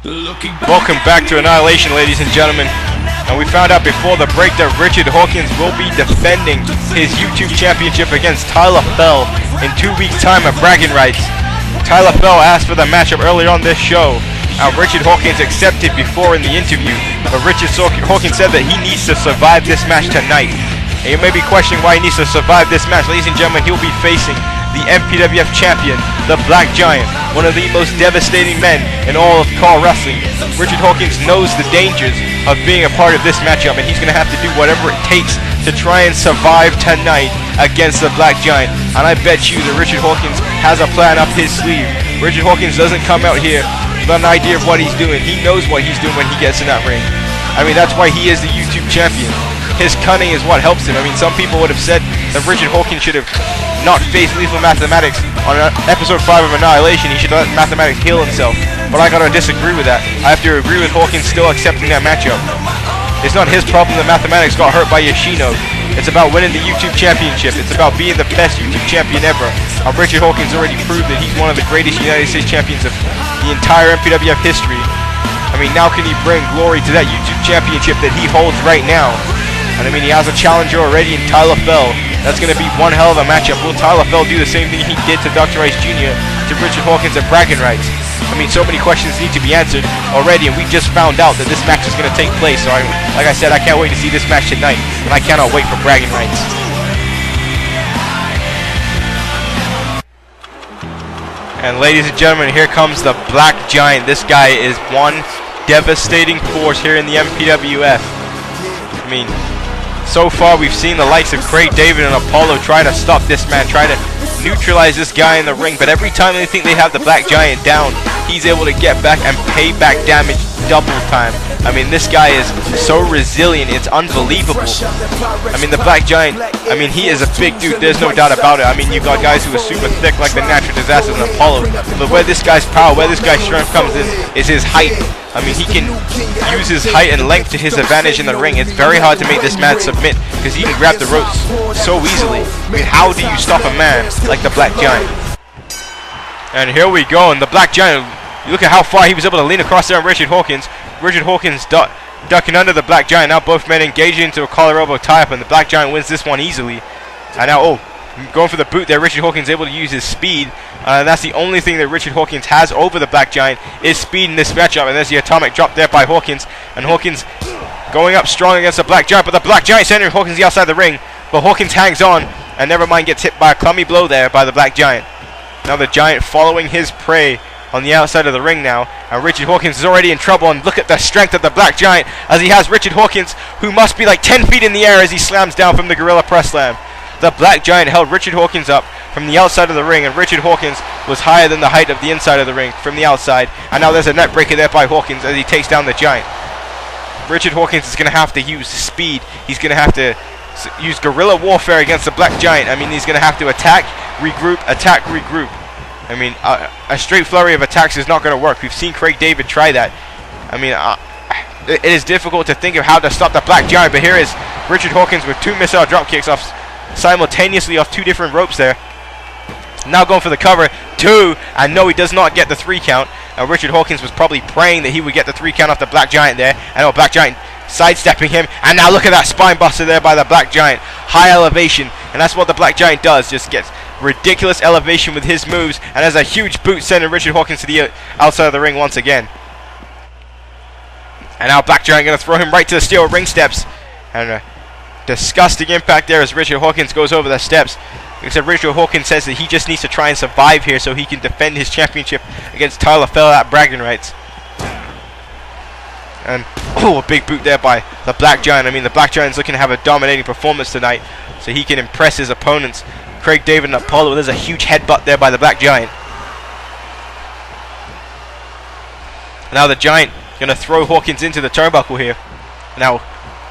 Welcome back to Annihilation, ladies and gentlemen. And we found out before the break that Richard Hawkins will be defending his YouTube championship against Tyler Fell in 2 weeks' time at Bragging Rights. Tyler Fell asked for the matchup earlier on this show. Richard Hawkins accepted before in the interview, but Richard Hawkins said that he needs to survive this match tonight. And you may be questioning why he needs to survive this match. Ladies and gentlemen, he'll be facing the MPWF champion, the Black Giant, one of the most devastating men in all of car wrestling. Richard Hawkins knows the dangers of being a part of this matchup, and he's going to have to do whatever it takes to try and survive tonight against the Black Giant. And I bet you that Richard Hawkins has a plan up his sleeve. Richard Hawkins doesn't come out here with an idea of what he's doing. He knows what he's doing when he gets in that ring. I mean, that's why he is the YouTube champion. His cunning is what helps him. I mean, some people would have said that Richard Hawkins should have not faced Lethal Mathematics on episode 5 of Annihilation. He should let Mathematics heal himself. But I gotta disagree with that. I have to agree with Hawkins still accepting that matchup. It's not his problem that Mathematics got hurt by Yoshino. It's about winning the YouTube championship. It's about being the best YouTube champion ever. Richard Hawkins already proved that he's one of the greatest United States champions of the entire MPWF history. I mean, now can he bring glory to that YouTube championship that he holds right now? And I mean, he has a challenger already in Tyler Fell. That's going to be one hell of a matchup. Will Tyler Fell do the same thing he did to Dr. Rice Jr. to Richard Hawkins at Bragging Rights? I mean, so many questions need to be answered already, and we just found out that this match is going to take place. So, like I said, I can't wait to see this match tonight, and I cannot wait for Bragging Rights. And ladies and gentlemen, here comes the Black Giant. This guy is one devastating force here in the MPWF. I mean, so far we've seen the likes of Craig David and Apollo try to stop this man, try to neutralize this guy in the ring, but every time they think they have the Black Giant down, he's able to get back and pay back damage double time. I mean, this guy is so resilient, it's unbelievable. I mean, the Black Giant, I mean, he is a big dude, there's no doubt about it. I mean, you've got guys who are super thick like the Natural Disasterz and Apollo, but where this guy's power, where this guy's strength comes in is his height. I mean, he can use his height and length to his advantage in the ring. It's very hard to make this man submit because he can grab the ropes so easily. I mean, how do you stop a man like the Black Giant? And here we go, and the Black Giant, you look at how far he was able to lean across there on Richard Hawkins. Richard Hawkins ducking under the Black Giant. Now both men engaging into a collar elbow tie-up, and the Black Giant wins this one easily. And now, going for the boot there, Richard Hawkins able to use his speed. That's the only thing that Richard Hawkins has over the Black Giant is speed in this matchup. And there's the atomic drop there by Hawkins. And Hawkins going up strong against the Black Giant. But the Black Giant sending Hawkins the outside the ring. But Hawkins hangs on. And never mind, gets hit by a clumsy blow there by the Black Giant. Now the Giant following his prey on the outside of the ring now. And Richard Hawkins is already in trouble. And look at the strength of the Black Giant as he has Richard Hawkins, who must be like 10 feet in the air as he slams down from the Gorilla Press Slam. The Black Giant held Richard Hawkins up from the outside of the ring, and Richard Hawkins was higher than the height of the inside of the ring from the outside. And now there's a net breaker there by Hawkins as he takes down the Giant. Richard Hawkins is going to have to use speed. He's going to have to use guerrilla warfare against the Black Giant. I mean, he's going to have to attack, regroup, attack, regroup. I mean, a straight flurry of attacks is not going to work. We've seen Craig David try that. I mean, it is difficult to think of how to stop the Black Giant, but here is Richard Hawkins with 2 missile drop kicks off simultaneously off 2 different ropes there. Now going for the cover, 2, and no, he does not get the 3 count. Richard Hawkins was probably praying that he would get the 3 count off the Black Giant there. And Black Giant sidestepping him, and now look at that spine buster there by the Black Giant. High elevation, and that's what the Black Giant does, just gets ridiculous elevation with his moves, and has a huge boot sending Richard Hawkins to the outside of the ring once again. And now Black Giant going to throw him right to the steel ring steps, and disgusting impact there as Richard Hawkins goes over the steps. Except Richard Hawkins says that he just needs to try and survive here so he can defend his championship against Tyler Fell at Bragging Rights. And a big boot there by the Black Giant. I mean, the Black Giant's looking to have a dominating performance tonight so he can impress his opponents, Craig David and Apollo. There's a huge headbutt there by the Black Giant. Now the Giant going to throw Hawkins into the turnbuckle here. Now,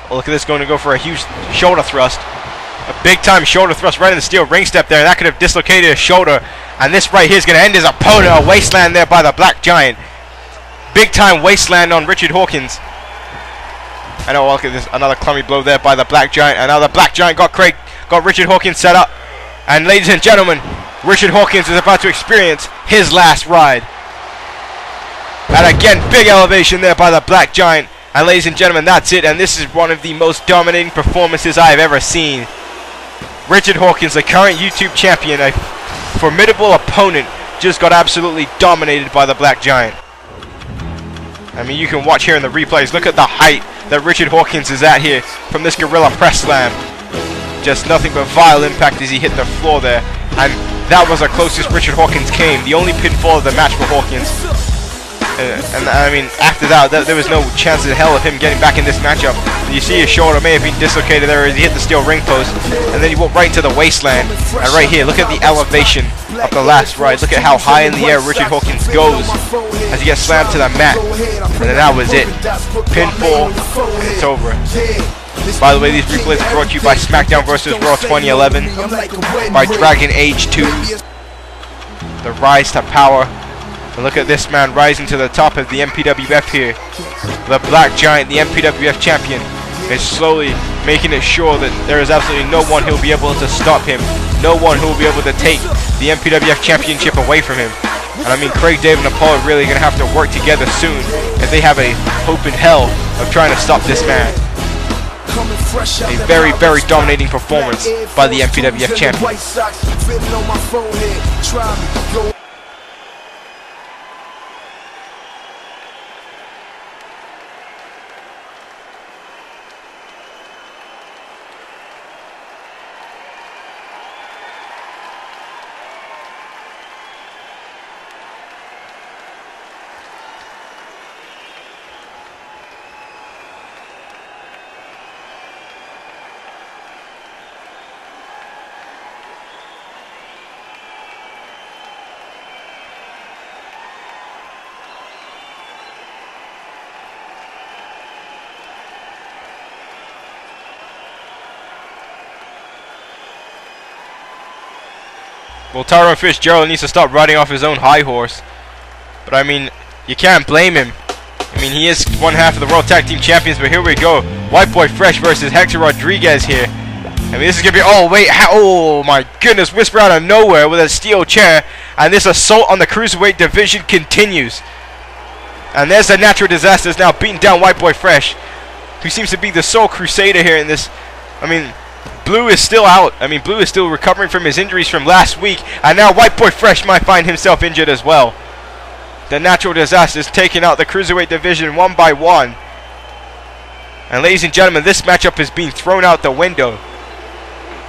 look at this, going to go for a huge shoulder thrust. A big-time shoulder thrust right in the steel ring step there. And that could have dislocated his shoulder. And this right here is going to end his opponent. A wasteland there by the Black Giant. Big-time wasteland on Richard Hawkins. And look at this, another clumsy blow there by the Black Giant. And now the Black Giant got Richard Hawkins set up. And ladies and gentlemen, Richard Hawkins is about to experience his last ride. At a again, big elevation there by the Black Giant. And ladies and gentlemen, that's it. And this is one of the most dominating performances I have ever seen. Richard Hawkins, the current YouTube champion, a formidable opponent, just got absolutely dominated by the Black Giant. I mean, you can watch here in the replays. Look at the height that Richard Hawkins is at here from this gorilla press slam. Just nothing but vile impact as he hit the floor there. And that was the closest Richard Hawkins came. The only pinfall of the match for Hawkins. And I mean, after that, there was no chance in hell of him getting back in this matchup. You see his shoulder may have been dislocated there as he hit the steel ring post, and then he went right into the wasteland. And right here, look at the elevation of the last ride. Look at how high in the air Richard Hawkins goes as he gets slammed to the mat. And then that was it. Pinfall, and it's over. By the way, these replays are brought to you by SmackDown vs. Raw 2011, by Dragon Age 2, the rise to power. And look at this man rising to the top of the MPWF here. The Black Giant, the MPWF champion, is slowly making it sure that there is absolutely no one who will be able to stop him. No one who will be able to take the MPWF championship away from him. And I mean, Craig, David, and Paul are really going to have to work together soon if they have a hope in hell of trying to stop this man. A very, very dominating performance by the MPWF champion. Well, Tyrone Fitzgerald needs to stop riding off his own high horse. But I mean, you can't blame him. I mean, he is one half of the World Tag Team Champions, but here we go. White Boy Fresh versus Hector Rodriguez here. I mean, this is going to be, oh wait, oh my goodness, Whisper out of nowhere with a steel chair. And this assault on the Cruiserweight division continues. And there's the Natural Disasterz now beating down White Boy Fresh, who seems to be the sole crusader here in this. I mean, Blue is still out. I mean, Blue is still recovering from his injuries from last week. And now White Boy Fresh might find himself injured as well. The Natural Disasterz taking out the Cruiserweight division one by one. And ladies and gentlemen, this matchup is being thrown out the window.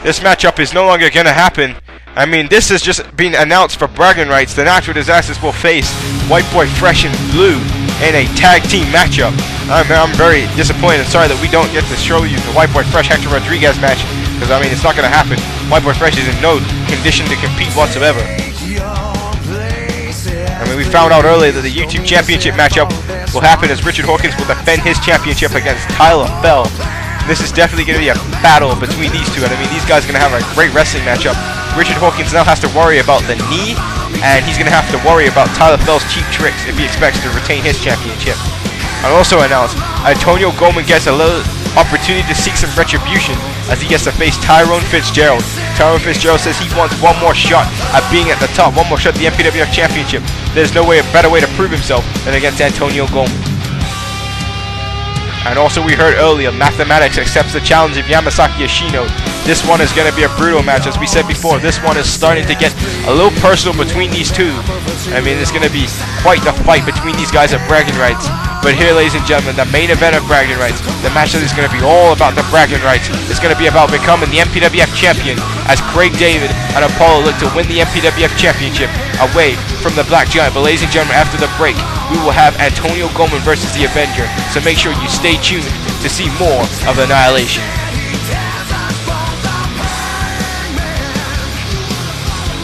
This matchup is no longer going to happen. I mean, this has just been announced for bragging rights. The Natural Disasterz will face White Boy Fresh and Blue in a tag team matchup. I'm very disappointed and sorry that we don't get to show you the White Boy Fresh Hector Rodriguez match, because I mean, it's not going to happen. White Boy Fresh is in no condition to compete whatsoever. I mean, we found out earlier that the YouTube Championship matchup will happen as Richard Hawkins will defend his championship against Tyler Bell. This is definitely going to be a battle between these two, and I mean, these guys are going to have a great wrestling matchup. Richard Hawkins now has to worry about the knee, and he's going to have to worry about Tyler Bell's cheap tricks if he expects to retain his championship. And also announced, Antonio Goldman gets a little opportunity to seek some retribution as he gets to face Tyrone Fitzgerald. Tyrone Fitzgerald says he wants one more shot at being at the top, one more shot at the MPWF Championship. There's no better way to prove himself than against Antonio Goldman. And also we heard earlier, Mathematics accepts the challenge of Yamasaki Yoshino. This one is going to be a brutal match, as we said before. This one is starting to get a little personal between these two. I mean, it's going to be quite the fight between these guys at bragging rights. But here, ladies and gentlemen, the main event of bragging rights, the match that is going to be all about the bragging rights. It's going to be about becoming the MPWF champion as Craig David and Apollo look to win the MPWF championship away from the Black Giant. But ladies and gentlemen, after the break, we will have Antonio Goldman versus the Avenger. So make sure you stay tuned to see more of Annihilation.